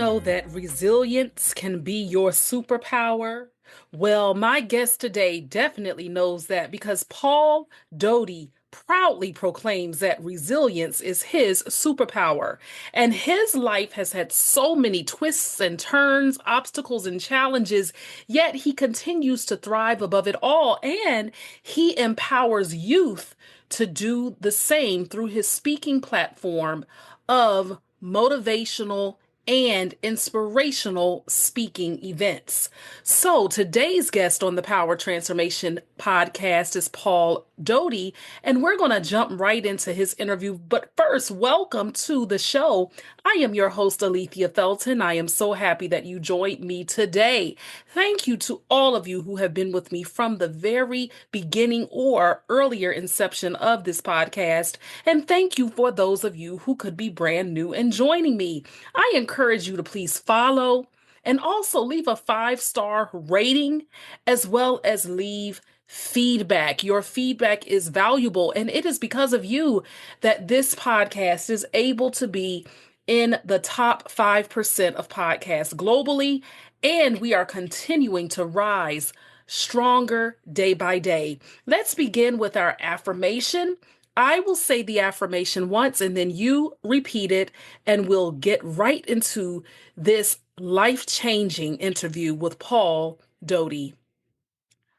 know that resilience can be your superpower? Well, my guest today definitely knows that because Paul Doughty proudly proclaims that resilience is his superpower. And his life has had so many twists and turns, obstacles and challenges, yet he continues to thrive above it all. And he empowers youth to do the same through his speaking platform of motivational and inspirational speaking events. So, today's guest on the Power Transformation podcast is Paul Doughty, and we're going to jump right into his interview. But first, welcome to the show. I am your host, Alethea Felton. I am so happy that you joined me today. Thank you to all of you who have been with me from the very beginning or earlier inception of this podcast. And thank you for those of you who could be brand new and joining me. I encourage you to please follow and also leave a 5-star rating as well as leave feedback. Your feedback is valuable, and it is because of you that this podcast is able to be in the top 5% of podcasts globally, and we are continuing to rise stronger day by day. Let's begin with our affirmation. I will say the affirmation once and then you repeat it, and we'll get right into this life-changing interview with Paul Doughty.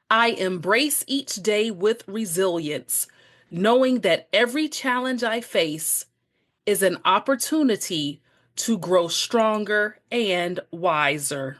I embrace each day with resilience, knowing that every challenge I face is an opportunity to grow stronger and wiser.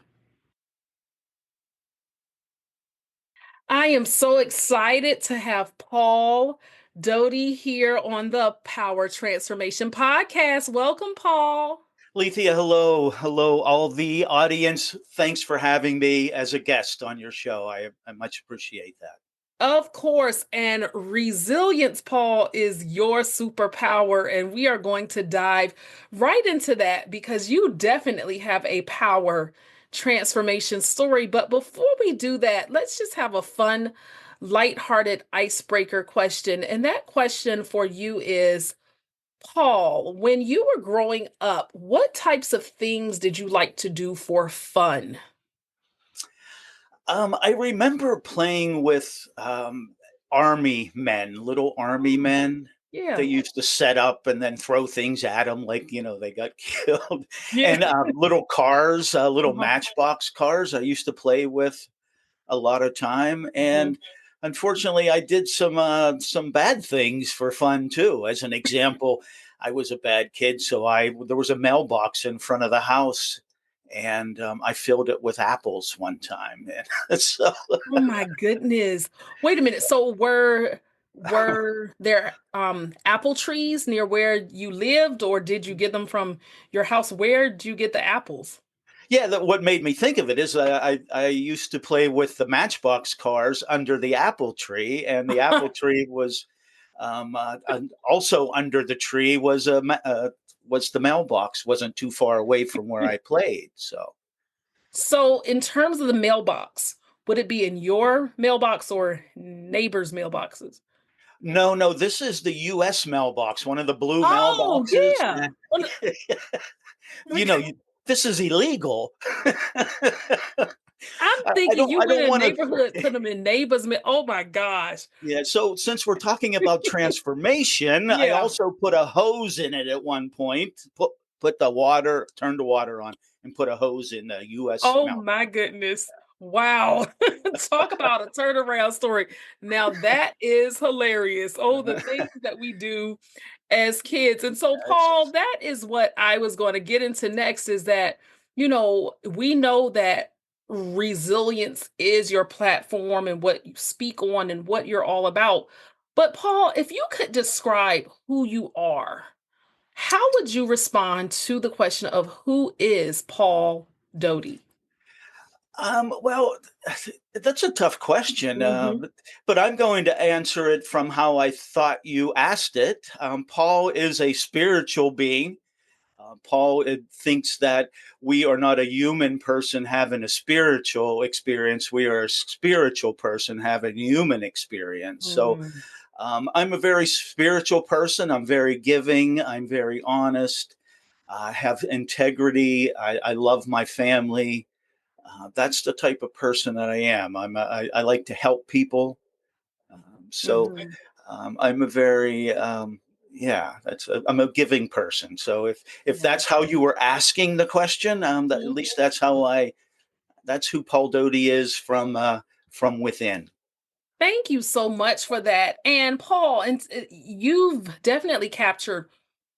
I am so excited to have Paul Doughty here on the Power Transformation podcast. Welcome, Paul. Lethea, hello. Hello, all the audience. Thanks for having me as a guest on your show. I much appreciate that. Of course, and resilience, Paul, is your superpower, and we are going to dive right into that because you definitely have a power transformation story. But before we do that, let's just have a fun, lighthearted icebreaker question. And that question for you is, Paul, when you were growing up, what types of things did you like to do for fun? I remember playing with army men, little army Mm, men. They yeah. used to set up and then throw things at them like, they got killed. Yeah. And little cars, little Uh-huh. matchbox cars I used to play with a lot of time. Mhm. And unfortunately, I did some bad things for fun too. As an example, I was a bad kid, so I there was a mailbox in front of the house, and I filled it with apples one time. And so Oh my goodness. Wait a minute. So were there apple trees near where you lived, or did you get them from your house? Where did you get the apples? yeah, what made me think of it is I used to play with the Matchbox cars under the apple tree, and the apple tree was and also under the tree was the mailbox. Wasn't too far away from where I played, so. So in terms of the mailbox, would it be in your mailbox or neighbors' mailboxes? No, no, this is the US mailbox, one of the blue Oh, mailboxes, yeah. and Well, you know, you this is illegal. I'm I thinking don't you I went don't in wanna. neighborhood, put them in neighbors' oh my gosh. Yeah, so since we're talking about transformation, I Yeah. also put a hose in it at one point, turned the water on, and put a hose in the US Oh mailbox. my goodness. Wow. Talk about a turnaround story. Now that is hilarious. Oh, the things that we do as kids. And so, Paul, that is what I was going to get into next is that, we know that resilience is your platform and what you speak on and what you're all about. But, Paul, if you could describe who you are, how would you respond to the question of who is Paul Doughty? Well, that's a tough question, Mhm. but I'm going to answer it from how I thought you asked it. Paul is a spiritual being. Paul thinks that we are not a human person having a spiritual experience. We are a spiritual person having a human experience. So Mm. I'm a very spiritual person. I'm very giving. I'm very honest. I have integrity. I love my family. That's the type of person that I am. I like to help people. So Mhm. I'm a very yeah. I'm a giving person. So if Yeah. that's how you were asking the question, at Mhm. least that's who Paul Doughty is from within. Thank you so much for that. And Paul, you've definitely captured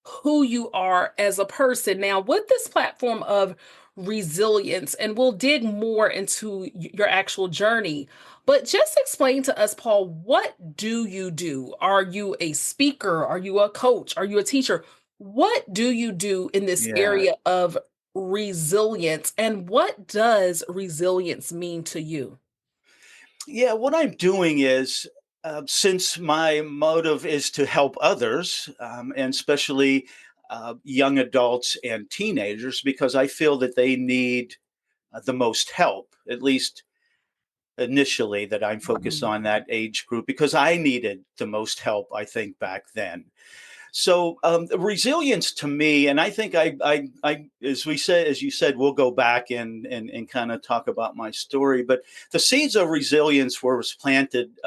who you are as a person. Now, with this platform of resilience, and we'll dig more into your actual journey, but just explain to us, Paul, what do you do? Are you a speaker? Are you a coach? Are you a teacher? What do you do in this Yeah. area of resilience? And what does resilience mean to you? Yeah, what I'm doing is, since my motive is to help others, and especially young adults and teenagers, because I feel that they need the most help, at least initially, that I'm focused Mhm. on that age group, because I needed the most help, I think, back then. So resilience to me, and I think as we said, as you said, we'll go back and kind of talk about my story. But the seeds of resilience was planted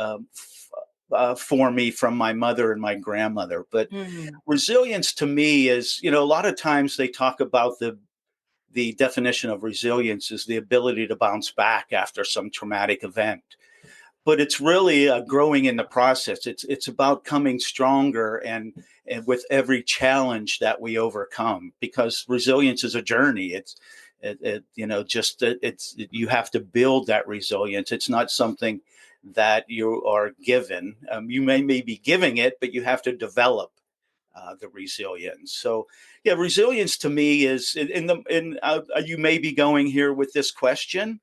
for me from my mother and my grandmother. But Mhm. resilience to me is, a lot of times they talk about the definition of resilience is the ability to bounce back after some traumatic event, but it's really growing in the process. It's about coming stronger and with every challenge that we overcome, because resilience is a journey. It's you have to build that resilience. It's not something that you are given. You may be giving it, but you have to develop the resilience. So, yeah, resilience to me is you may be going here with this question.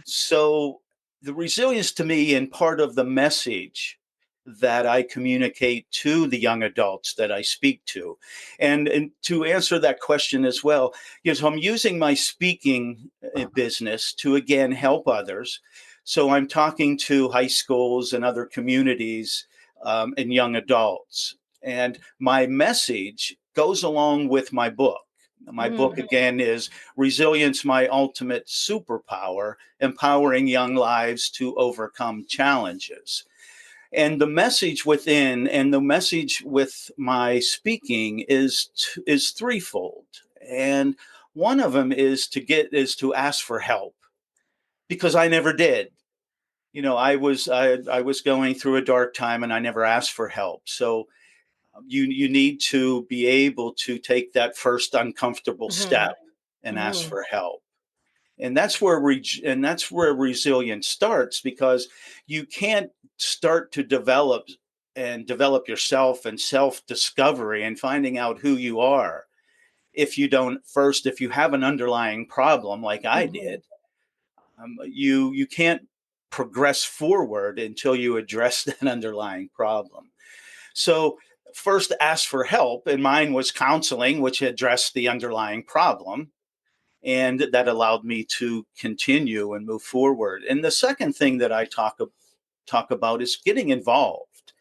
So the resilience to me, and part of the message that I communicate to the young adults that I speak to, and to answer that question as well, I'm using my speaking business to again help others. So I'm talking to high schools and other communities and young adults, and my message goes along with my book. My book Mhm. again is Resilience My Ultimate Superpower, empowering young lives to overcome challenges. And the message within, and the message with my speaking is threefold. And one of them is to ask for help, because I never did. I was going through a dark time and I never asked for help. So you need to be able to take that first uncomfortable Mhm. step and ask Mhm. for help. And that's where resilience starts, because you can't start to develop yourself and self discovery and finding out who you are if you have an underlying problem like I Mhm. did. You can't progress forward until you address that underlying problem. So first ask for help, and mine was counseling, which addressed the underlying problem, and that allowed me to continue and move forward. And the second thing that I talk about is getting involved,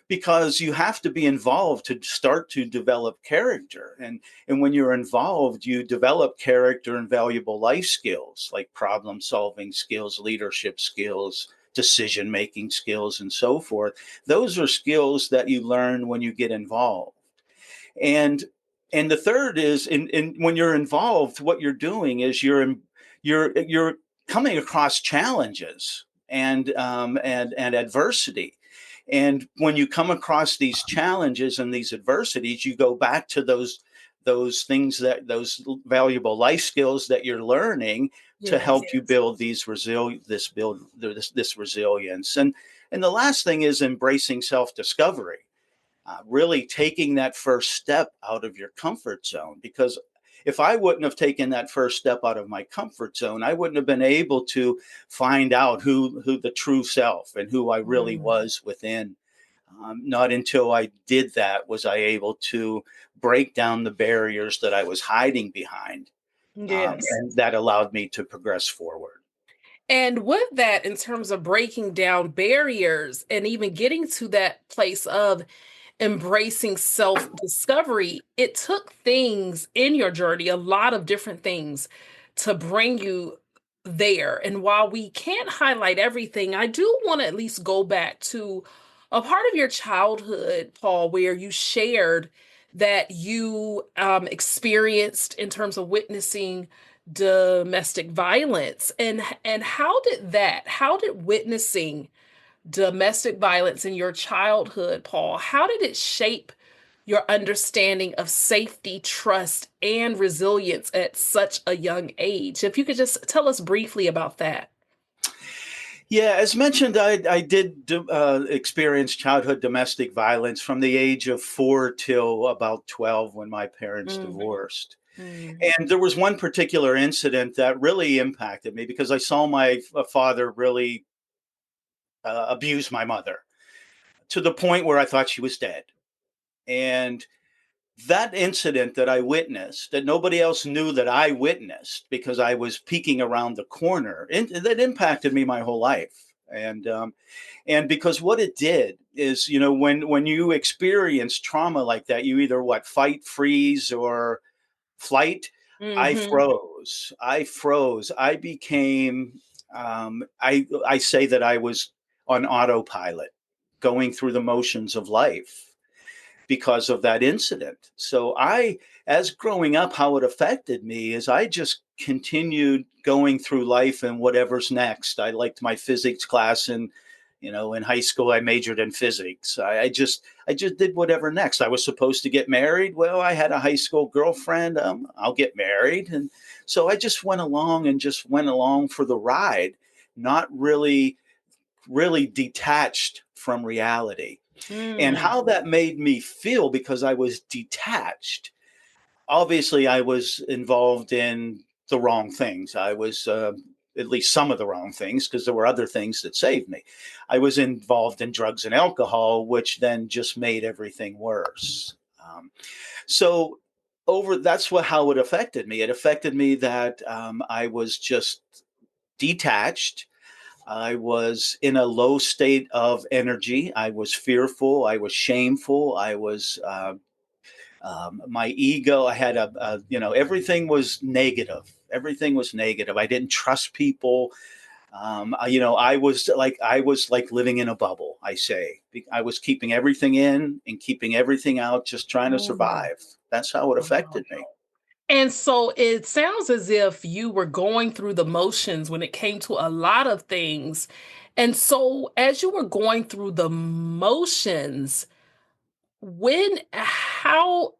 because you have to be involved to start to develop character. And when you're involved, you develop character and valuable life skills like problem solving skills, leadership skills, decision making skills, and so forth. Those are skills that you learn when you get involved. And and the third is, in when you're involved, what you're doing is you're coming across challenges and adversity. And when you come across these challenges and these adversities, you go back to those valuable life skills that you're learning to Yes. help you build this resilience. And the last thing is embracing self discovery, really taking that first step out of your comfort zone. Because if I wouldn't have taken that first step out of my comfort zone, I wouldn't have been able to find out who the true self and who I really Mhm. was within. Not until I did that was I able to break down the barriers that I was hiding behind, Yes. and that allowed me to progress forward. And with that, in terms of breaking down barriers and even getting to that place of embracing self discovery, it took things in your journey, a lot of different things, to bring you there. And while we can't highlight everything, I do want to at least go back to a part of your childhood, Paul, where you shared that you experienced in terms of witnessing domestic violence. And how did witnessing domestic violence in your childhood, Paul, how did it shape your understanding of safety, trust, and resilience at such a young age? If you could just tell us briefly about that. Yeah, as mentioned, I did experience childhood domestic violence from the age of 4 till about 12 when my parents Mm, divorced. mm, And there was one particular incident that really impacted me because I saw my father really abuse my mother to the point where I thought she was dead. And that incident that I witnessed, that nobody else knew that I witnessed because I was peeking around the corner, that impacted me my whole life. And because what it did is, when you experience trauma like that, you either what fight, freeze, or flight. I mm-hmm, froze. I froze. I became. I say that I was on autopilot, going through the motions of life because of that incident. So as growing up, how it affected me is I just continued going through life and whatever's next. I liked my physics class, and in high school I majored in physics. I just did whatever next. I was supposed to get married. Well, I had a high school girlfriend. I'll get married, and so I just went along and just went along for the ride, not really detached from reality. And mm, how that made me feel because I was detached. Obviously, I was involved in the wrong things. I was at least some of the wrong things because there were other things that saved me. I was involved in drugs and alcohol, which then just made everything worse. So over that's how it affected me. It affected me that I was just detached. I was in a low state of energy. I was fearful. I was shameful. I was my ego. I had everything was negative. Everything was negative. I didn't trust people. I was like living in a bubble. I say I was keeping everything in and keeping everything out, just trying to mm. survive. That's how it Wow. affected me. And so it sounds as if you were going through the motions when it came to a lot of things. And so as you were going through the motions, how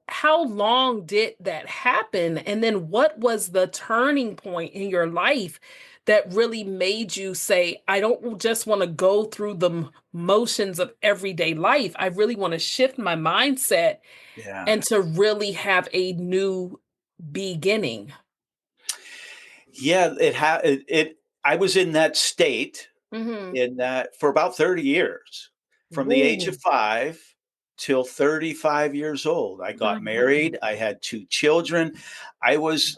long did that happen? And then what was the turning point in your life that really made you say, I don't just want to go through the motions of everyday life. I really want to shift my mindset Yeah. and to really have a new beginning. Yeah, it I was in that state Mhm. in that for about 30 years, from the age of Ooh. 5 till 35 years old. I got Mhm. married, I had 2 children. I was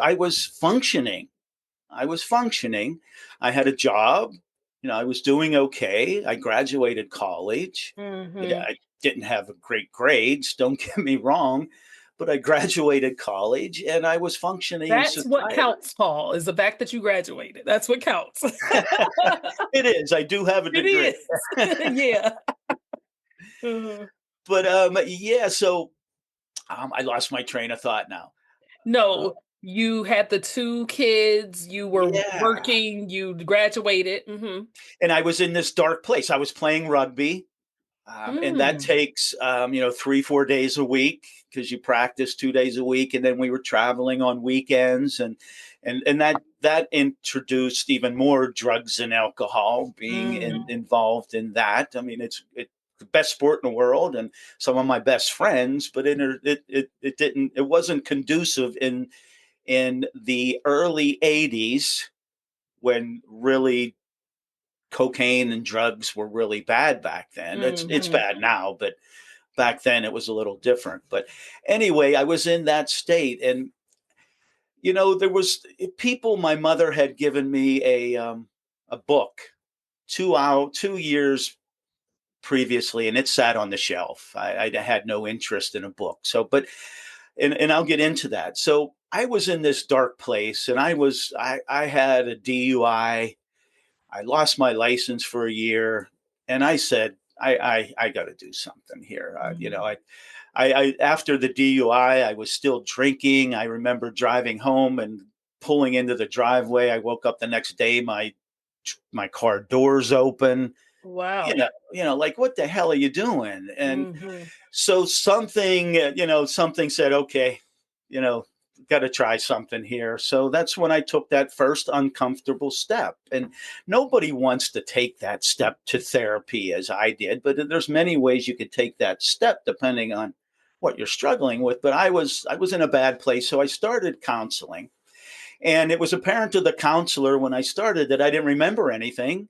functioning. I was functioning. I had a job, I was doing okay. I graduated college. Mhm. I didn't have great grades, don't get me wrong, but I graduated college and I was functioning in That's what society. counts, Paul, is the fact that you graduated. That's what counts. It is. I do have a It degree. is. Yeah. Mhm. But yeah, so I lost my train of thought now. Uh, No, you had the 2 kids, you were yeah. working, you graduated. Mhm. And I was in this dark place. I was playing rugby. And that Mm. takes 3-4 days a week because you practice 2 days a week, and then we were traveling on weekends, and that introduced even more drugs and alcohol being Mm. involved in that. I mean, it's the best sport in the world, and some of my best friends, but it wasn't conducive in the early '80s when really cocaine and drugs were really bad back then. It's Mhm. bad now, but back then it was a little different. But anyway, I was in that state, and there was people. My mother had given me a book 2 years previously, and it sat on the shelf. I had no interest in a book. So, but and I'll get into that. So I was in this dark place, and I had a DUI. I lost my license for a year, and I said, I got to do something here. Mhm. I after the DUI, I was still drinking. I remember driving home and pulling into the driveway. I woke up the next day, my car doors open. Wow. Like, what the hell are you doing? And Hmm. so something said, okay, you know, got to try something here. So that's when I took that first uncomfortable step. And nobody wants to take that step to therapy as I did, but there's many ways you could take that step depending on what you're struggling with. But I was in a bad place, so I started counseling. And it was apparent to the counselor when I started that I didn't remember anything.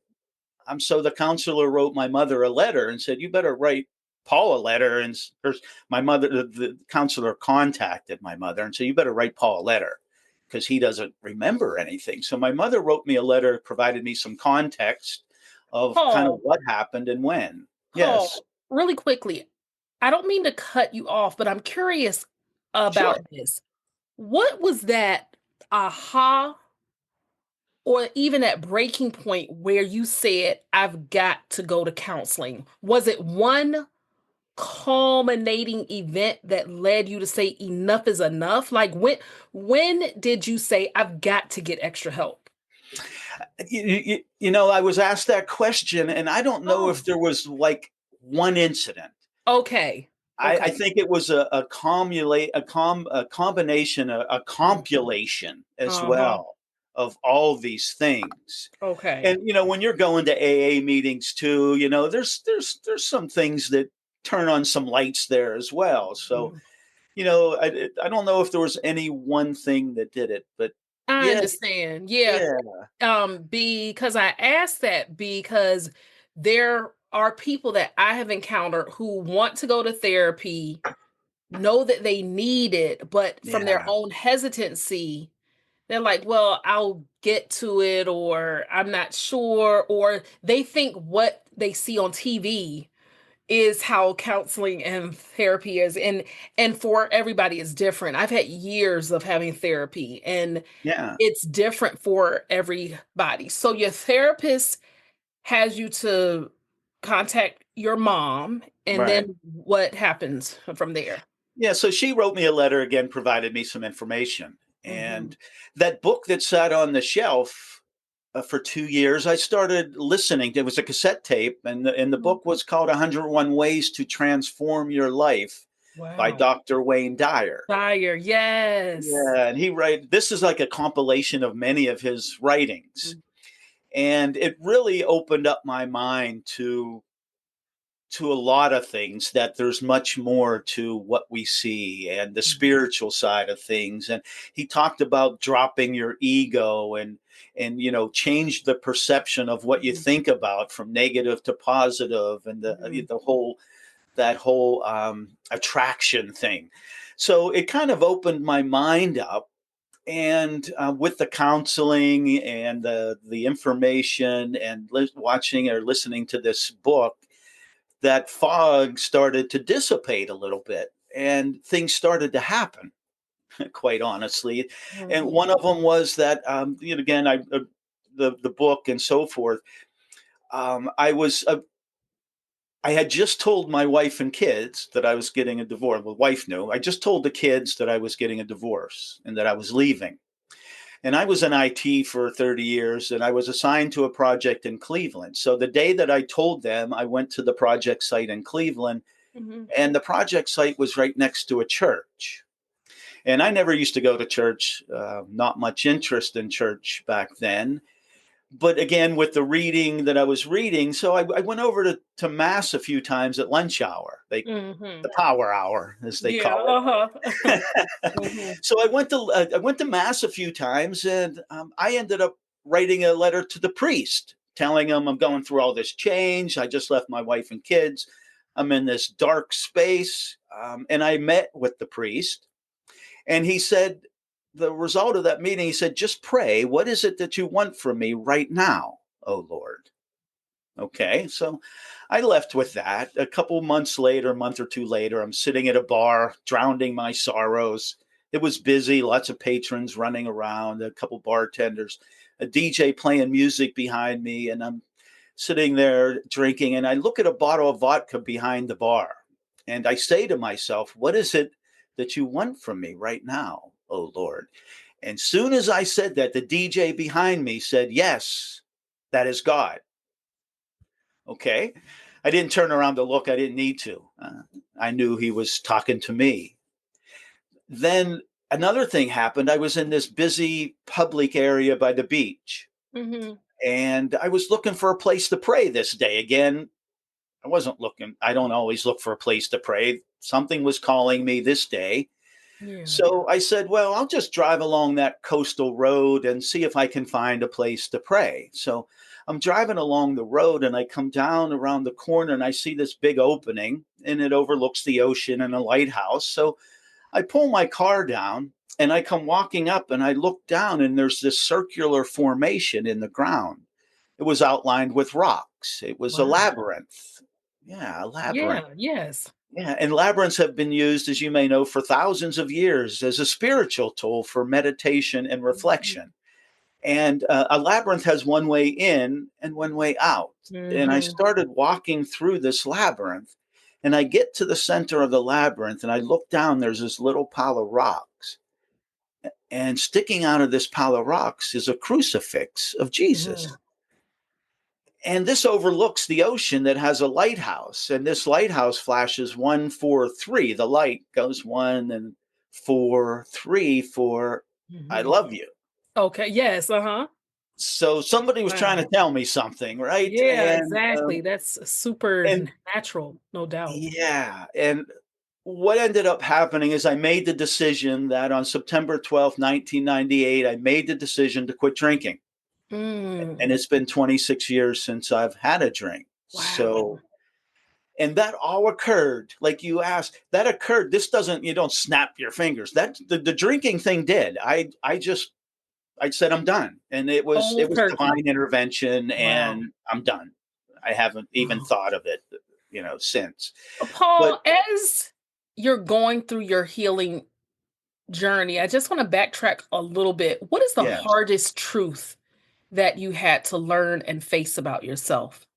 So the counselor wrote my mother a letter and said, "You better write Paul a letter." And my mother, the counselor contacted my mother and said, "You better write Paul a letter because he doesn't remember anything." So my mother wrote me a letter, provided me some context of kind of Paul, what happened and when. Yes, Paul, really quickly, I don't mean to cut you off, but I'm curious sure. about this. What was that aha or even that breaking point where you said, I've got to go to counseling? Was it one culminating event that led you to say enough is enough? Like when did you say I've got to get extra help? I was asked that question, and I don't know Oh, if there was like one incident. okay. I Okay. think it was a combination, a Mhm. compilation as Uh-huh. well of all these things. Okay. And when you're going to AA meetings too, there's some things that turn on some lights there as well. So Mhm. I don't know if there was any one thing that did it, but I yeah, understand. Yeah. yeah, Because I asked that because there are people that I have encountered who want to go to therapy, know that they need it, but from their yeah, own hesitancy, they're like, well, I'll get to it, or I'm not sure, or they think what they see on TV is how counseling and therapy is. And for everybody is different. I've had years of having therapy and yeah, it's different for everybody. So your therapist has you to contact your mom, and right. then what happens from there? Yeah, so she wrote me a letter again, provided me some information. Mhm. And that book that sat on the shelf for 2 years, I started listening. It was a cassette tape, and the Mhm. book was called 101 Ways to Transform Your Life by Wow. Dr. Wayne Dyer. Fire, yes. Yeah, and this is like a compilation of many of his writings. Mm, And it really opened up my mind to a lot of things, that there's much more to what we see and the mhm, spiritual side of things. And he talked about dropping your ego and change the perception of what you mhm, think about from negative to positive, and mhm, the whole that whole attraction thing. So it kind of opened my mind up. And with the counseling and the information and watching or listening to this book, that fog started to dissipate a little bit and things started to happen, quite honestly. And mhm, one of them was that, again, the book and so forth. I had just told my wife and kids that I was getting a divorce. Well, wife knew. I just told the kids that I was getting a divorce and that I was leaving. And I was in IT for 30 years, and I was assigned to a project in Cleveland. So the day that I told them, I went to the project site in Cleveland, mhm, and the project site was right next to a church. And I never used to go to church, not much interest in church back then. But again, with the reading that I was reading, so I went over to mass a few times at lunch hour. mhm. The power hour, as they Yeah, call uh-huh. it. Mhm, So I went to mass a few times, and I ended up writing a letter to the priest, telling him I'm going through all this change. I just left my wife and kids. I'm in this dark space, and I met with the priest, and he said, the result of that meeting, he said, just pray. What is it that you want from me right now, oh Lord? Okay, so I left with that. A couple months later, a month or two later, I'm sitting at a bar, drowning my sorrows. It was busy, lots of patrons running around, a couple bartenders, a DJ playing music behind me, and I'm sitting there drinking. And I look at a bottle of vodka behind the bar, and I say to myself, "What is it that you want from me right now, oh Lord?" And soon as I said that, the DJ behind me said, "Yes, that is God." Okay. I didn't turn around to look. I didn't need to. I knew he was talking to me. Then another thing happened. I was in this busy public area by the beach, Hmm. and I was looking for a place to pray this day. Again, I wasn't looking, I don't always look for a place to pray. Something was calling me this day. Yeah. So I said, well, I'll just drive along that coastal road and see if I can find a place to pray. So I'm driving along the road and I come down around the corner and I see this big opening and it overlooks the ocean and a lighthouse. So I pull my car down and I come walking up and I look down and there's this circular formation in the ground. It was outlined with rocks. It was a Wow. labyrinth. Yeah, a labyrinth. Yeah. Yes. Yeah, and labyrinths have been used, as you may know, for thousands of years as a spiritual tool for meditation and reflection. And a labyrinth has one way in and one way out. And I Mm-hmm. started walking through this labyrinth, and I get to the center of the labyrinth, and I look down. There's this little pile of rocks, and sticking out of this pile of rocks is a crucifix of Hmm. Jesus. And this overlooks the ocean that has a lighthouse. And this lighthouse flashes 143. The light goes 1 and 4 3 for I Hmm. love you. Okay. Yes. Uh-huh. So somebody was trying to Wow. tell me something, right? Yeah, exactly. That's super And natural, no doubt. yeah, and what ended up happening is I made the decision that on September 12th, 1998, I made the decision to quit drinking. And Mm. it's been 26 years since I've had a drink. Wow. So and that all occurred like you asked, that occurred. This doesn't, you don't snap your fingers. That the drinking thing did. I said I'm done, and it Cold was turkey. divine intervention, Wow. and I'm done. I haven't even Wow. thought of it, since. But Paul, as you're going through your healing journey, I just want to backtrack a little bit. What is the yes, hardest truth that you had to learn and face about yourself?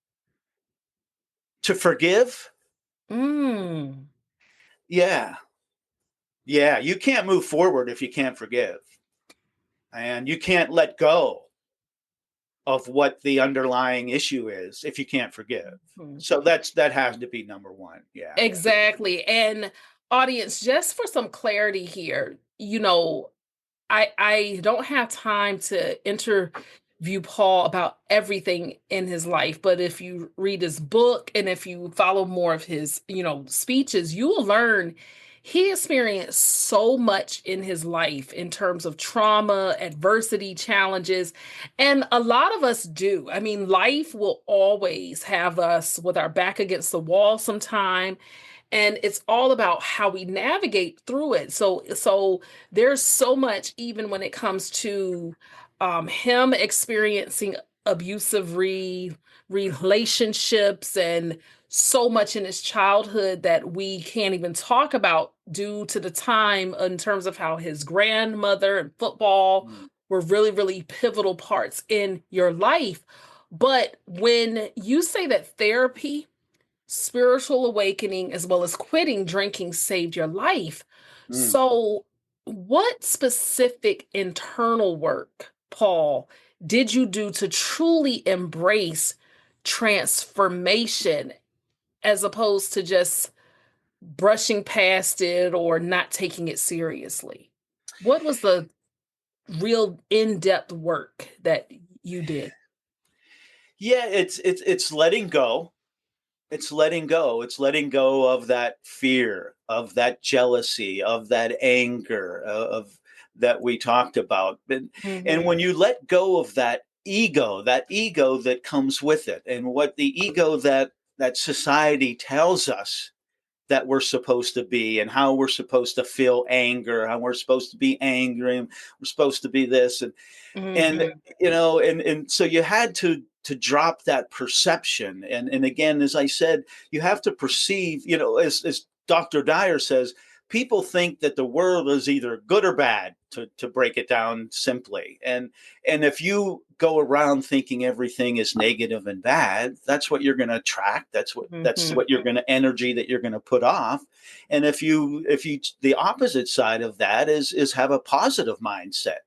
to forgive, Mm. yeah, yeah, you can't move forward if you can't forgive, and you can't let go of what the underlying issue is if you can't forgive. Mhm. So that has to be number one. Yeah, for sure. Exactly. And audience, just for some clarity here, I don't have time to interview Paul about everything in his life, but if you read his book and if you follow more of his, speeches, you will learn he experienced so much in his life in terms of trauma, adversity, challenges, and a lot of us do. I mean, life will always have us with our back against the wall sometime, and it's all about how we navigate through it. So there's so much, even when it comes to him experiencing abusive relationships, and so much in his childhood that we can't even talk about due to the time, in terms of how his grandmother and football Mm, were really, really pivotal parts in your life. But when you say that therapy, spiritual awakening, as well as quitting drinking saved your life. mm, So, what specific internal work, Paul, did you do to truly embrace transformation as opposed to just brushing past it or not taking it seriously? What was the real in depth work that you did? yeah, it's letting go. It's letting go. It's letting go of that fear, of that jealousy, of that anger, of that we talked about. And Hmm. when you let go of that ego that comes with it, and what the ego that society tells us that we're supposed to be, and how we're supposed to feel anger, how we're supposed to be angry, and we're supposed to be this, and Hmm. and so you had to drop that perception. And again, as I said, you have to perceive, as Dr. Dyer says, people think that the world is either good or bad, to break it down simply. And if you go around thinking everything is negative and bad, that's what you're going to attract. That's Mm-hmm. what you're going to energy that you're going to put off. And if you the opposite side of that is have a positive mindset.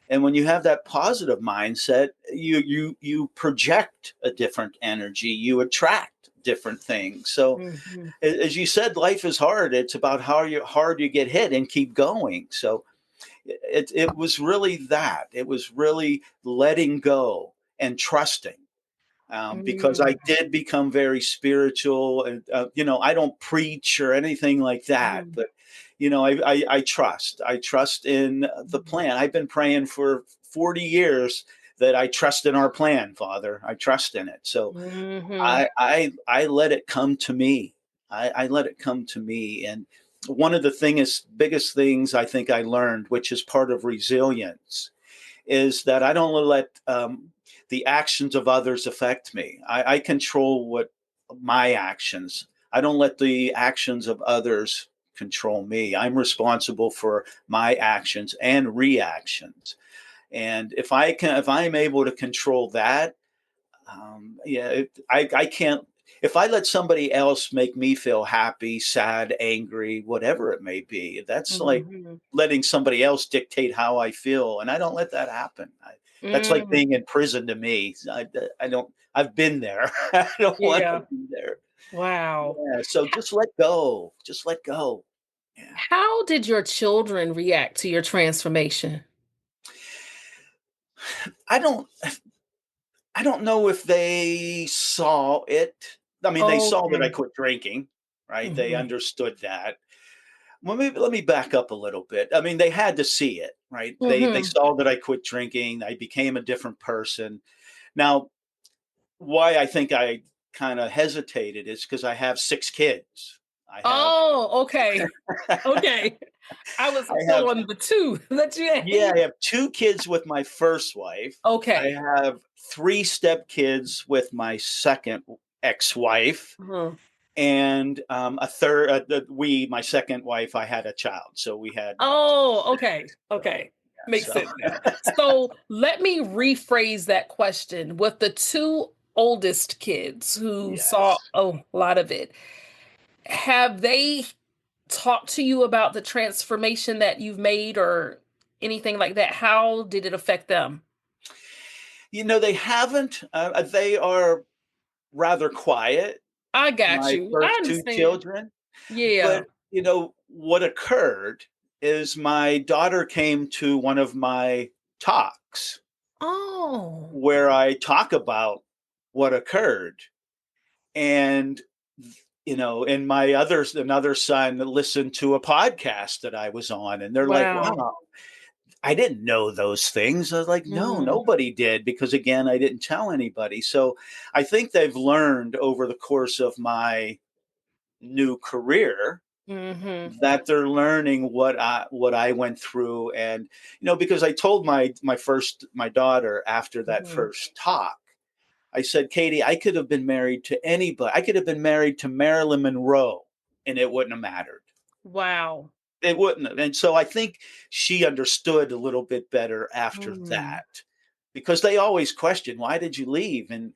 And when you have that positive mindset, you project a different energy, you attract different things. So Mm-hmm. as you said, life is hard. It's about how hard you get hit and keep going. So it was really that. It was really letting go and trusting. Because I Mm-hmm. did become very spiritual, and I don't preach or anything like that, but I trust. I trust in the plan. I've been praying for 40 years that I trust in our plan, Father. I trust in it. So Mm-hmm. I let it come to me. I let it come to me. And one of the biggest things I think I learned, which is part of resilience, is that I don't let the actions of others affect me. I control what my actions. I don't let the actions of others control me. I'm responsible for my actions and reactions. And if I'm able to control that, I can't. If I let somebody else make me feel happy, sad, angry, whatever it may be, that's like Mm-hmm. letting somebody else dictate how I feel, and I don't let that happen. That's like Mm. being in prison to me. I don't. I've been there. I don't want to Yeah. be there. Wow. Yeah. So just let go. Just let go. Yeah. How did your children react to your transformation? I don't. I don't know if they saw it. I mean, they saw that I Okay. quit drinking, right? They Mm-hmm. understood that. Well, maybe let me back up a little bit. I mean, they had to see it, right? They Mm-hmm. saw that I quit drinking. I became a different person. Now, why I think I kind of hesitated is because I have 6 kids. I have, Oh, okay. Okay. I was I still have, on the two that you yeah, had. I have 2 kids with my first wife. I Okay. have 3 step kids with my second ex-wife, Mhm. and a third. My second wife, I had a child, so we had. Oh, okay. So Okay. yeah, Makes so sense now. So let me rephrase that question. With the two oldest kids who saw yes. a lot of it, have they talked to you about the transformation that you've made or anything like that? How did it affect them? They haven't. They are rather quiet, I got my you. I first 2 understand. children, Yeah. but, what occurred is my daughter came to one of my talks Oh, where I talk about what occurred, and, and my another son listened to a podcast that I was on, and they're like, wow. "Wow, I didn't know those things." I was like, "No, Mm, nobody did," because again, I didn't tell anybody. So I think they've learned over the course of my new career mm-hmm, that they're learning what I went through. And because I told my daughter after that mm-hmm. first talk, I said, "Katie, I could have been married to anybody. I could have been married to Marilyn Monroe, and it wouldn't have mattered. Wow. It wouldn't have." And so I think she understood a little bit better after Mm. that, because they always question, "Why did you leave?" I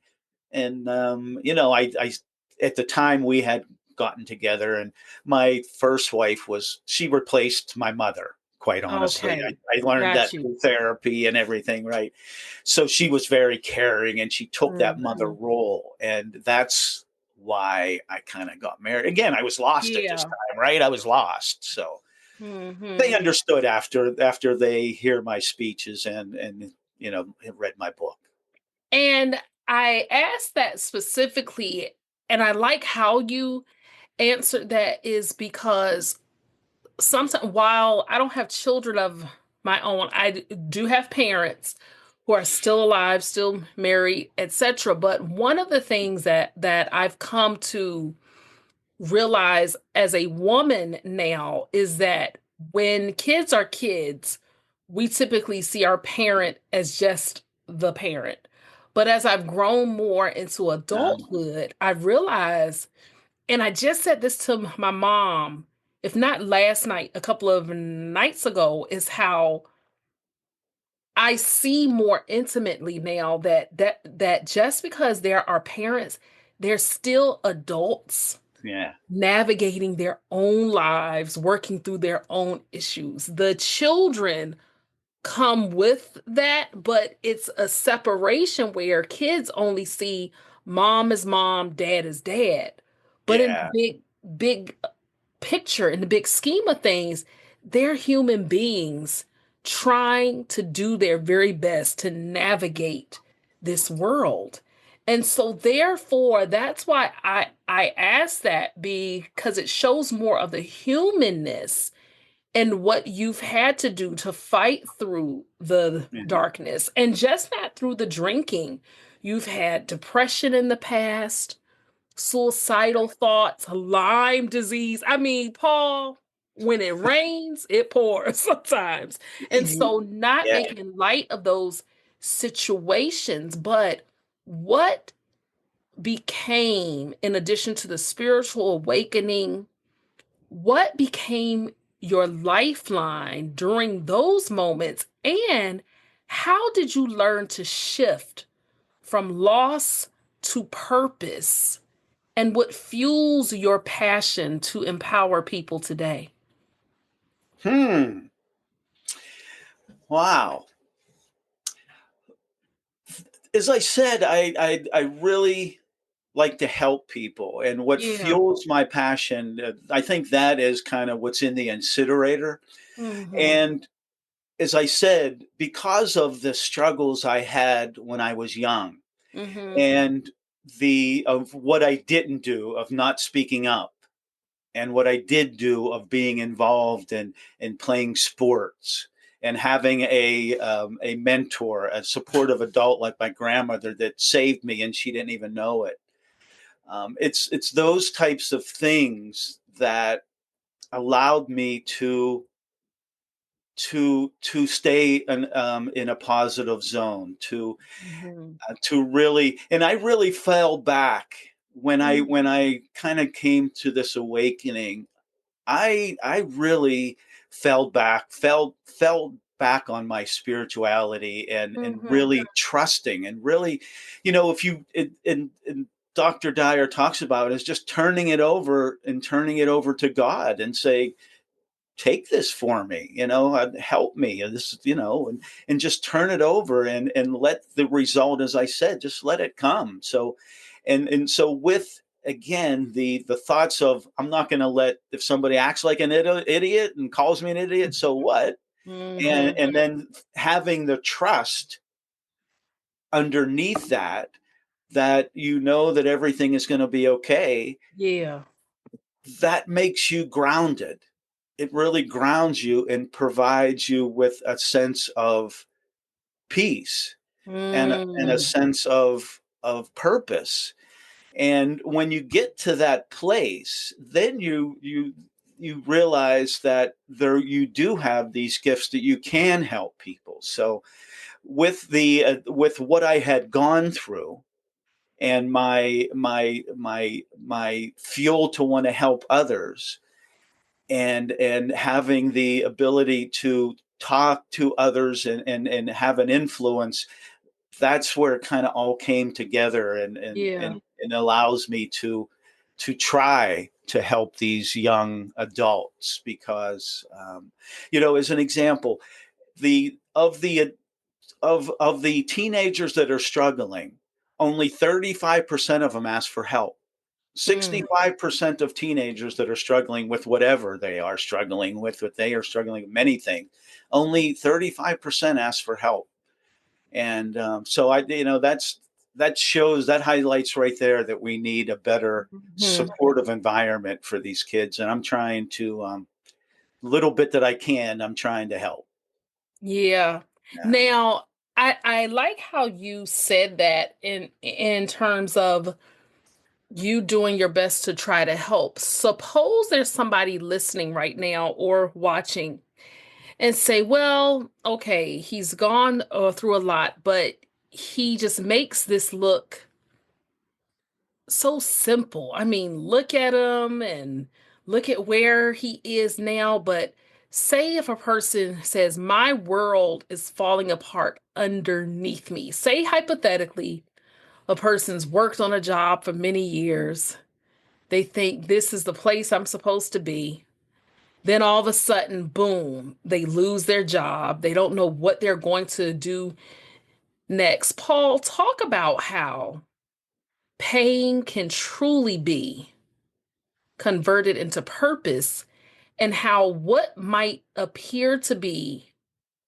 at the time we had gotten together, and my first wife she replaced my mother. Quite honestly, Okay. I learned Got that you. through therapy and everything, right? So she was very caring, and she took that mother Mhm. role, and that's why I kind of got married. Again, I was lost at this Yeah. time, right? I was lost. So they Mhm. understood after they hear my speeches and read my book. And I asked that specifically, and I like how you answered that is because sometimes while I don't have children of my own, do have parents who are still alive, still married, etc. But one of the things that I've come to realize as a woman now is that when kids are kids, we typically see our parent as just the parent. But as I've grown more into Um, adulthood, I realized, and I just said this to my mom, if not last night, a couple of nights ago, is how I see more intimately now that just because there are parents, they're still adults yeah, navigating their own lives, working through their own issues. The children come with that, but it's a separation where kids only see mom is mom, dad is dad. But in yeah, big picture, in the big scheme of things, they're human beings trying to do their very best to navigate this world. And so therefore, that's why I ask that, because it shows more of the humanness and what you've had to do to fight through the yeah. darkness, and just not through the drinking. You've had depression in the past, suicidal thoughts, Lyme disease. I mean, Paul, when it rains, it pours sometimes. And so, not Yeah. making light of those situations, but what became, in addition to the spiritual awakening, what became your lifeline during those moments? And how did you learn to shift from loss to purpose? And what fuels your passion to empower people today? Hmm. Wow. As I said, I really like to help people, and what Yeah. fuels my passion, I think that is kind of what's in the incinerator. Mm-hmm. And as I said, because of the struggles I had when I was young, Mm-hmm. and the of what I didn't do, of not speaking up, and what I did do of being involved in playing sports and having a mentor, a supportive adult like my grandmother that saved me, and she didn't even know it. It's those types of things that allowed me to stay in a positive zone, Mm-hmm. to really, and I really fell back when Mm-hmm. I kind of came to this awakening. I really fell back on my spirituality, and Mm-hmm. really trusting, and really, if you and Dr. Dyer talks about, is just turning it over, and turning it over to God, and say, take this for me, help me, this, and just turn it over, and let the result, as I said, just let it come. So, and so with, again, the thoughts of, I'm not going to let, if somebody acts like an idiot and calls me an idiot, so what? and Mm-hmm. and then having the trust underneath that, that that everything is going to be okay, Yeah. that makes you grounded. It really grounds you and provides you with a sense of peace, and a Mm. sense of purpose. And when you get to that place, then you realize that there you do have these gifts, that you can help people. So with what I had gone through, and my fuel to want to help others, and having the ability to talk to others, and have an influence, that's where it kind of all came together, Yeah. and allows me to try to help these young adults, because as an example, the of the teenagers that are struggling, only 35% of them ask for help. Mm. 65% of teenagers that are struggling with whatever they are struggling with, what they are struggling with, many things, only 35% ask for help. And so that shows, that highlights right there, that we need a better Mhm. supportive environment for these kids. And I'm trying to, little bit that I can, I'm trying to help. Yeah. Yeah. Now, I like how you said that in terms of you doing your best to try to help. Suppose there's somebody listening right now or watching and say, well, okay, he's gone through a lot, but he just makes this look so simple. I mean, look at him and look at where he is now. But say if a person says, my world is falling apart underneath me, say hypothetically, a person's worked on a job for many years. They think this is the place I'm supposed to be. Then all of a sudden, boom, they lose their job. They don't know what they're going to do next. Paul, talk about how pain can truly be converted into purpose and how what might appear to be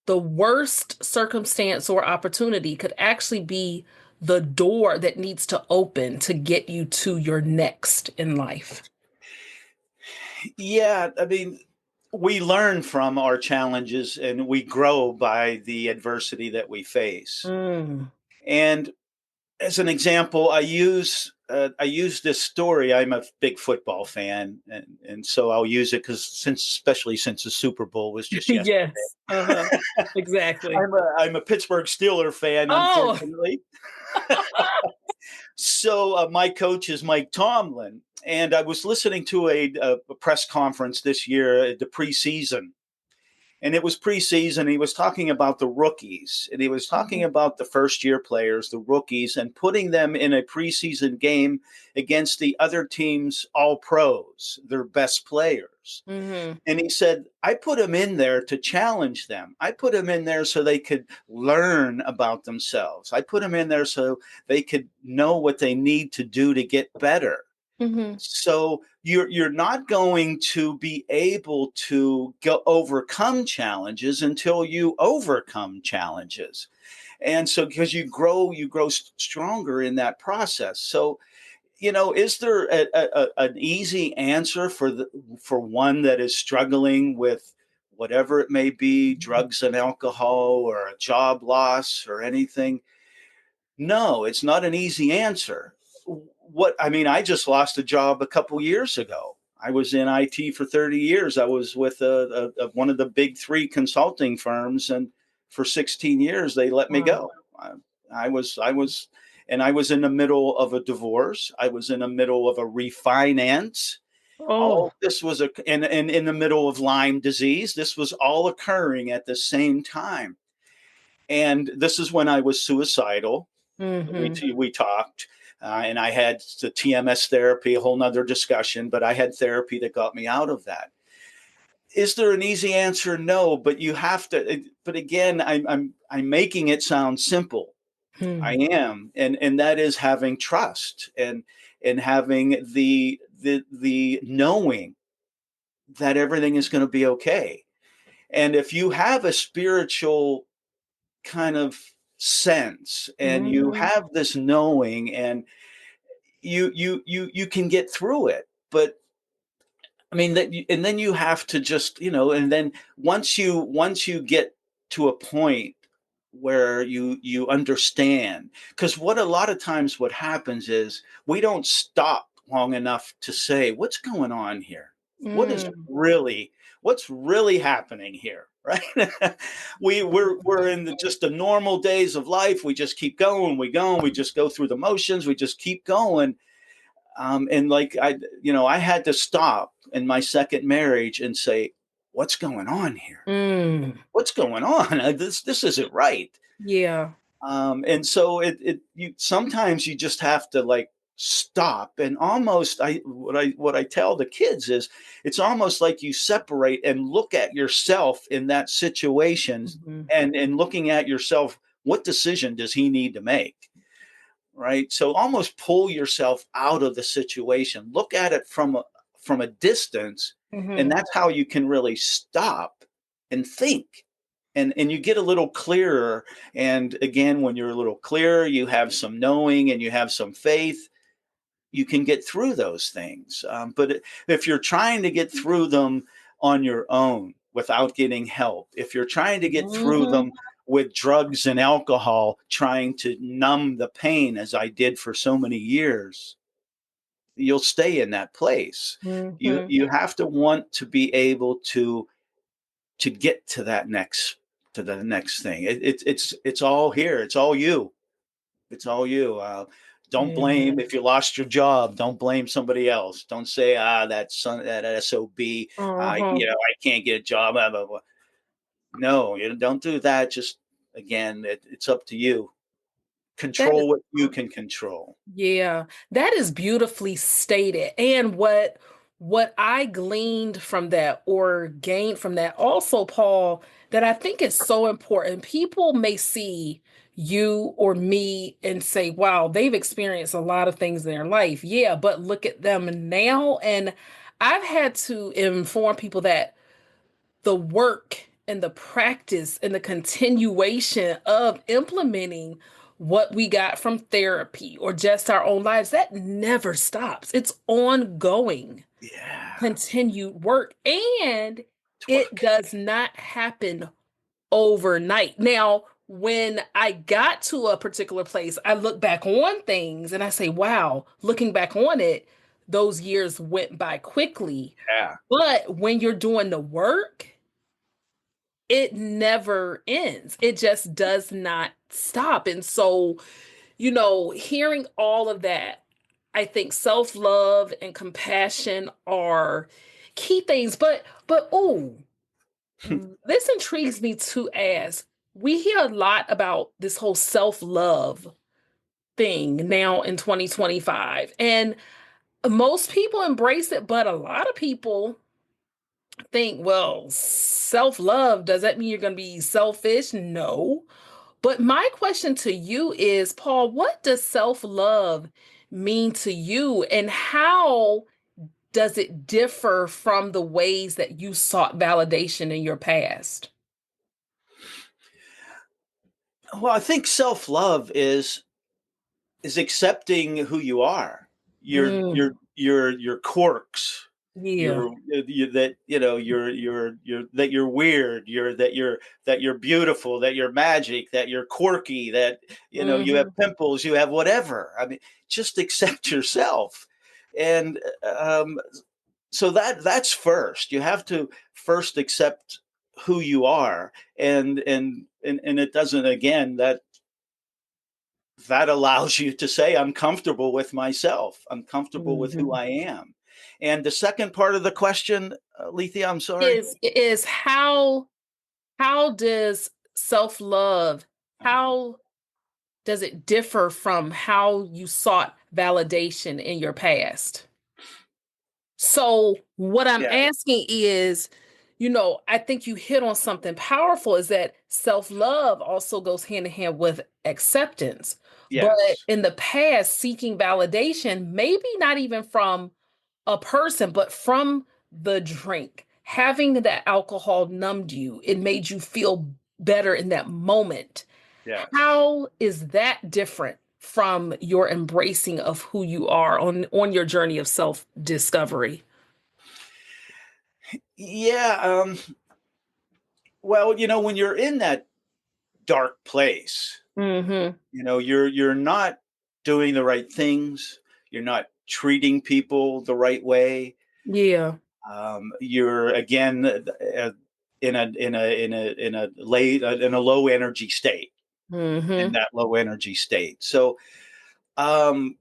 the worst circumstance or opportunity could actually be the door that needs to open to get you to your next in life. Yeah, I mean, we learn from our challenges and we grow by the adversity that we face. Mm. And as an example, I use this story. I'm a big football fan, and so I'll use it because especially since the Super Bowl was just yesterday. Yes. Uh-huh. Exactly. I'm a Pittsburgh Steeler fan, Oh. unfortunately. So my coach is Mike Tomlin, and I was listening to a press conference this year, the preseason, and it was preseason. He was talking about the rookies, and he was talking Mhm. about the first year players, the rookies, and putting them in a preseason game against the other team's all pros, their best players. Mhm. And he said, I put them in there to challenge them. I put them in there so they could learn about themselves. I put them in there so they could know what they need to do to get better. Mhm. So you're not going to be able to go overcome challenges until you overcome challenges. And so because you grow stronger in that process. So is there an easy answer for one that is struggling with whatever it may be, drugs and alcohol or a job loss or anything? No, it's not an easy answer. What I mean, I just lost a job a couple years ago. I was in IT for 30 years. I was with one of the big three consulting firms, and for 16 years they let me Wow. go. I was, and I was in the middle of a divorce. I was in the middle of a refinance. Oh. All this was and in the middle of Lyme disease. This was all occurring at the same time, and this is when I was suicidal. Mhm. We talked, and I had the TMS therapy, a whole nother discussion, but I had therapy that got me out of that. Is there an easy answer? No, but you have to. But again, I'm making it sound simple. I Hmm. am, and that is having trust and having the knowing that everything is going to be okay. And if you have a spiritual kind of sense and you Mhm. have this knowing and you can get through it. But I mean and then you have to just, and then once you get to a point where you understand, because what a lot of times what happens is we don't stop long enough to say what's going on here, what is Mm. really what's really happening here, right? We're in just the normal days of life. We just keep going, we just go through the motions, we just keep going. And like I had to stop in my second marriage and say, what's going on here, Mm. what's going on? This isn't right. Yeah. And so you sometimes you just have to like stop and almost what I tell the kids is it's almost like you separate and look at yourself in that situation, Mhm. and looking at yourself, what decision does he need to make? Right? So almost pull yourself out of the situation, look at it from a distance, and Mhm. that's how you can really stop and think. And you get a little clearer. And again, when you're a little clearer, you have some knowing and you have some faith, you can get through those things. But if you're trying to get through them on your own without getting help, if you're trying to get through Mhm. them with drugs and alcohol, trying to numb the pain, as I did for so many years, you'll stay in that place. You Mhm. you have to want to be able to get to the next thing. It's all here. It's all you. It's all you. Don't Yeah. blame if you lost your job. Don't blame somebody else. Don't say, that son, that SOB. Uh-huh. I can't get a job. Blah, blah, blah. No, you don't do that. Just again, it's up to you. That is Control what you can control. Yeah, that is beautifully stated. And what I gleaned from that or gained from that also, Paul, that I think is so important. People may see you or me and say, wow, they've experienced a lot of things in their life. Yeah, but look at them now. And I've had to inform people that the work and the practice and the continuation of implementing what we got from therapy or just our own lives, that never stops. It's ongoing, Yeah, continued work, and it's it work. does not happen overnight. Now, when I got to a particular place, I look back on things and I say, wow, looking back on it, those years went by quickly. Yeah, But when you're doing the work, it never ends. It just does not stop. And so, hearing all of that, I think self-love and compassion are key things. But oh, this intrigues me to ask. We hear a lot about this whole self-love thing now in 2025. And most people embrace it, but a lot of people think, well, self-love, does that mean you're going to be selfish? No. But my question to you is, Paul, what does self-love mean to you, and how does it differ from the ways that you sought validation in your past? well, I think self-love is accepting who you are, Mm, your quirks, yeah. your you, that you know you're that you're weird, that you're beautiful, that you're magic, that you're quirky, that you have Hmm. pimples, you have whatever. I mean, just accept yourself, and so that's first. You have to first accept who you are, and it doesn't, again, that allows you to say, I'm comfortable with myself. I'm comfortable with who Hmm. I am. And the second part of the question, Lethea, I'm sorry. Is how does self-love, how does it differ from how you sought validation in your past? So, what I'm Yeah. asking is, I think you hit on something powerful, is that self love also goes hand in hand with acceptance. But Yes. in the past, seeking validation, maybe not even from a person, but from the drink. Having that alcohol numbed you, it made you feel better in that moment. Yes. How is that different from your embracing of who you are on your journey of self discovery? Yeah. Well, when you're in that dark place, Hmm. you're not doing the right things. You're not treating people the right way. Yeah. You're again in a low energy state. In Hmm. that low energy state. So um,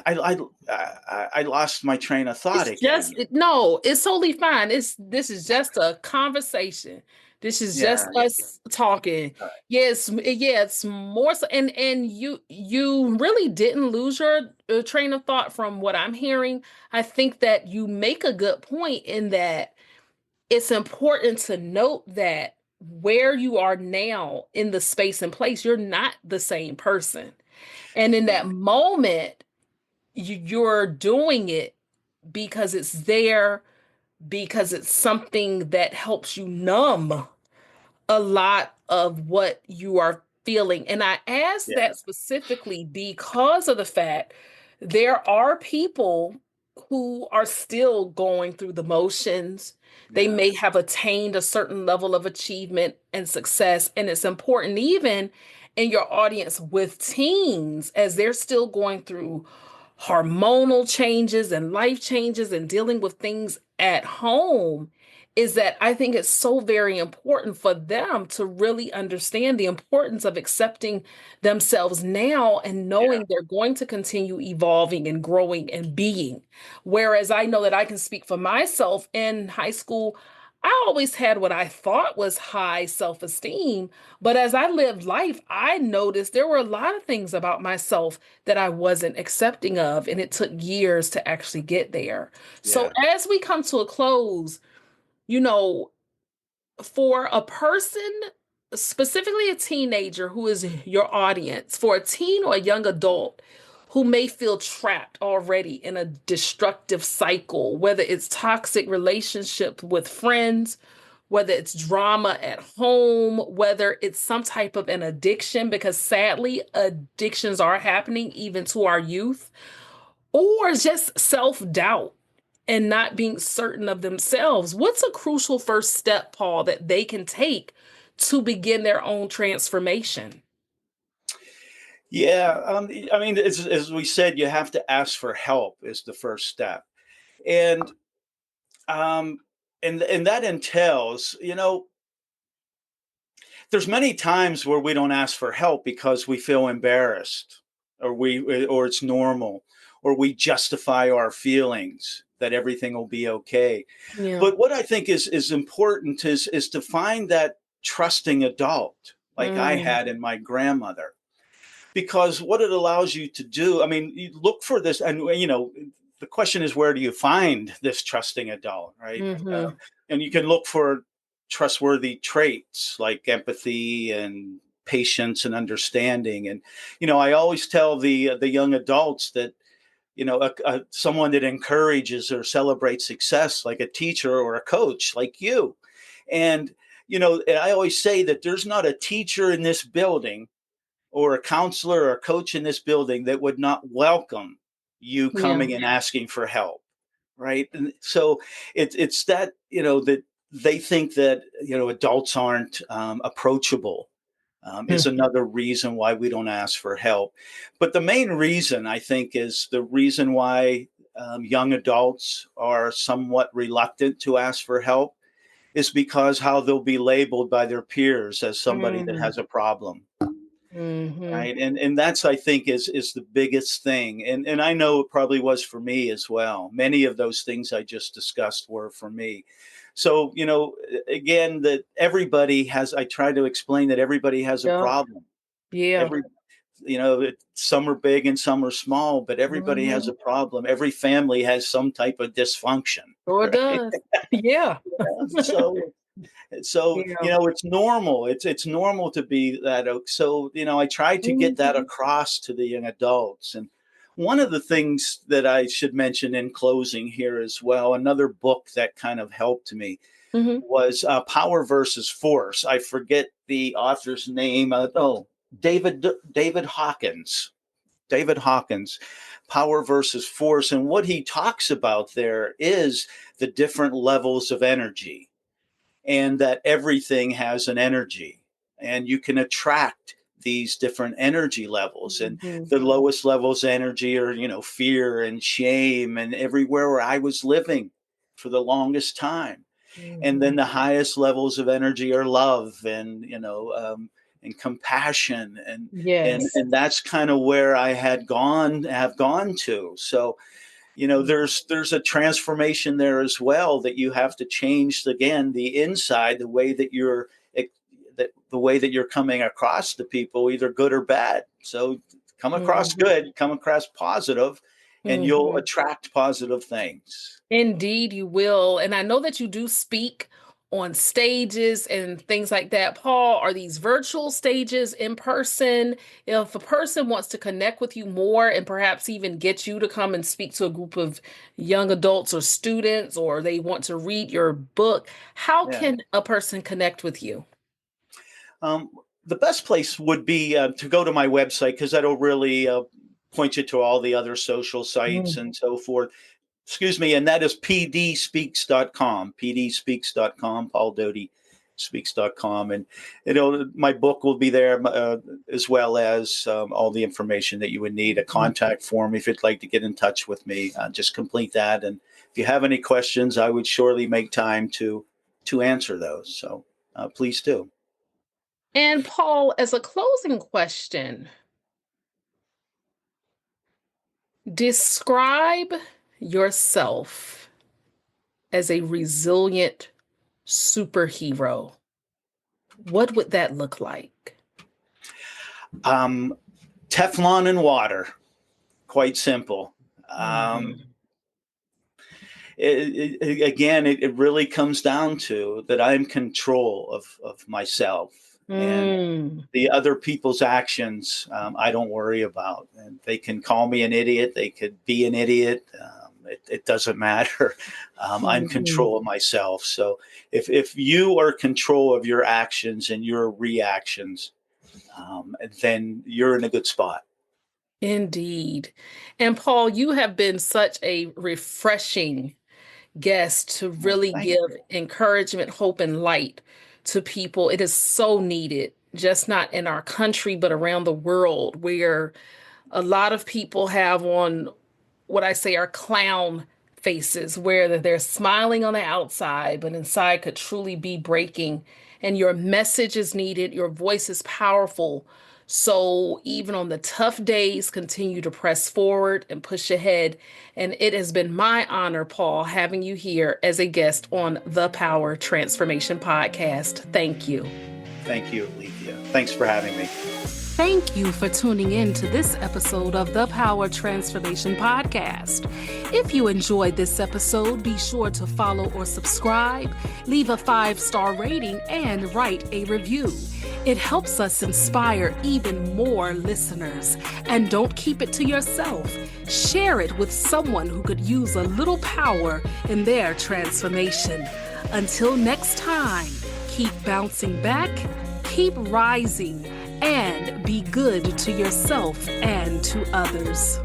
I lost my train of thought again. No, it's totally fine. This is just a conversation. This is Yeah, just us talking. Yes, yeah, it's more so, and you really didn't lose your train of thought from what I'm hearing. I think that you make a good point in that it's important to note that where you are now in the space and place, you're not the same person. And in yeah, that moment, you're doing it because it's there, because it's something that helps you numb a lot of what you are feeling. And I ask yeah, that specifically because of the fact there are people who are still going through the motions. They yeah, may have attained a certain level of achievement and success. And it's important, even in your audience with teens, as they're still going through hormonal changes and life changes and dealing with things at home. is that I think it's so very important for them to really understand the importance of accepting themselves now and Yeah. knowing they're going to continue evolving and growing and being. Whereas I know that I can speak for myself in high school. I always had what I thought was high self esteem. But as I lived life, I noticed there were a lot of things about myself that I wasn't accepting of. And it took years to actually get there. So Yeah. as we come to a close, you know, for a person, specifically a teenager who is your audience, for a teen or a young adult who may feel trapped already in a destructive cycle, whether it's toxic relationship with friends, whether it's drama at home, whether it's some type of an addiction, because sadly, addictions are happening even to our youth, or just self doubt and not being certain of themselves. What's a crucial first step, Paul, that they can take to begin their own transformation? Yeah. I mean, as we said, you have to ask for help is the first step. And um, and that entails, there's many times where we don't ask for help because we feel embarrassed, or it's normal, or we justify our feelings that everything will be okay. Yeah. But what I think is important is to find that trusting adult like I Mm, had in my grandmother, because what it allows you to do, I mean, you look for this, and the question is, where do you find this trusting adult, right? mm-hmm. And you can look for trustworthy traits like empathy and patience and understanding. And I always tell the young adults that someone that encourages or celebrates success, like a teacher or a coach like you. And I always say that there's not a teacher in this building or a counselor or a coach in this building that would not welcome you Yeah. coming and asking for help, right? And so it's that that they think that adults aren't approachable, is another reason why we don't ask for help. But the main reason, I think, is the reason why young adults are somewhat reluctant to ask for help is because how they'll be labeled by their peers as somebody that Mm, has a problem. mm-hmm. Right. And that's, I think, is the biggest thing. And I know it probably was for me as well. Many of those things I just discussed were for me. So, again, that everybody has, I try to explain that everybody has a Yeah. problem. Yeah. Every, some are big and some are small, but everybody has Mm-hmm. a problem. Every family has some type of dysfunction. Sure Right. does. Yeah. So Yeah. it's normal, it's normal to be that so I try to get that Mm-hmm. across to the young adults. And one of the things that I should mention in closing here as well, another book that kind of helped me Mm-hmm. was Power versus Force. I forget the author's name. David Hawkins. David Hawkins, Power versus Force. And what he talks about there is the different levels of energy, and that everything has an energy, and you can attract these different energy levels. And Mm-hmm. the lowest levels of energy are fear and shame, and everywhere where I was living for the longest time. And Mm-hmm. then the highest levels of energy are love and and compassion, Yes. and that's kind of where I have gone to. So there's a transformation there as well, that you have to change, again, the inside, the way that the way that you're coming across to people, either good or bad. So come across Mm-hmm. good, come across positive, and you'll Mm-hmm. attract positive things. Indeed, you will. And I know that you do speak on stages and things like that. Paul, are these virtual stages in person? If a person wants to connect with you more and perhaps even get you to come and speak to a group of young adults or students, or they want to read your book, how Yeah. can a person connect with you? um, the best place would be to go to my website, because that'll really point you to all the other social sites Mm. and so forth. Excuse me, and that is pdspeaks.com, pdspeaks.com, Paul Doughty speaks.com. And my book will be there, as well as all the information that you would need, a Mhm. contact form if you'd like to get in touch with me. Just complete that, and if you have any questions, I would surely make time to to answer those. So please do. And Paul, as a closing question, describe yourself as a resilient superhero. What would that look like? Teflon and water. Quite simple. It really comes down to that I'm in control of myself. And the other people's actions, I don't worry about. And they can call me an idiot. They could be an idiot. It doesn't matter. I'm in control of myself. So if you are in control of your actions and your reactions, then you're in a good spot. Indeed. And Paul, you have been such a refreshing guest to really give encouragement, hope, and light to people. It is so needed, just not in our country, but around the world, where a lot of people have on what I say are clown faces, where they're smiling on the outside, but inside could truly be breaking. And your message is needed. Your voice is powerful. So even on the tough days, continue to press forward and push ahead. And it has been my honor, Paul, having you here as a guest on the Power Transformation Podcast. Thank you. Thank you, Alethea. Thanks for having me. Thank you for tuning in to this episode of the Power Transformation Podcast. If you enjoyed this episode, be sure to follow or subscribe, leave a 5-star rating, and write a review. It helps us inspire even more listeners. And don't keep it to yourself. Share it with someone who could use a little power in their transformation. Until next time, keep bouncing back, keep rising, and be good to yourself and to others.